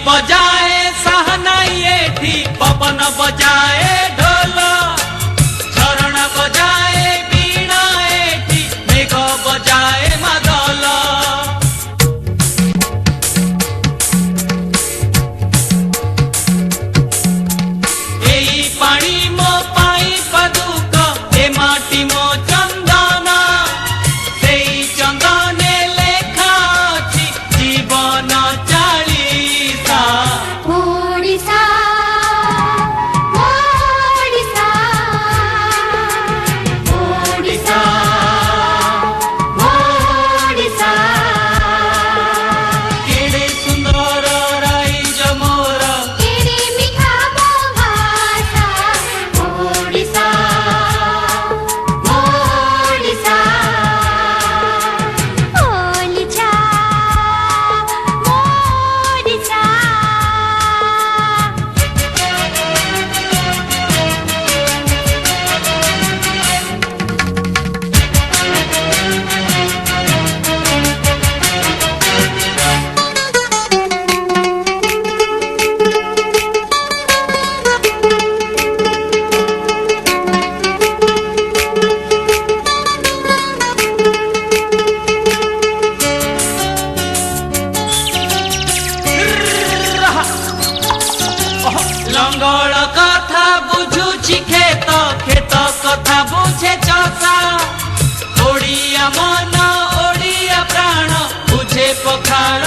बजाए सहनाई एठी पवन बजाए ढोल झरण बजाए बीणा एठी मेघ बजाए मादल एई पानी मो पाई पदुक ए माटी मो चंदन सेई चंदने लेखा अछि जीवन चालीसा ओडिसा ओडिसा ओडिसा ओडिसा केड़े सुंदर राइज मोर केड़े मीठा मो भाषा ओडिसा ओडिसा ओलिचा ओडिसा लंगड़ कथा बुझुछि खेत खेत कथा बुझे चषा ओडिया मन ओडिया प्राण बुझे पखाड़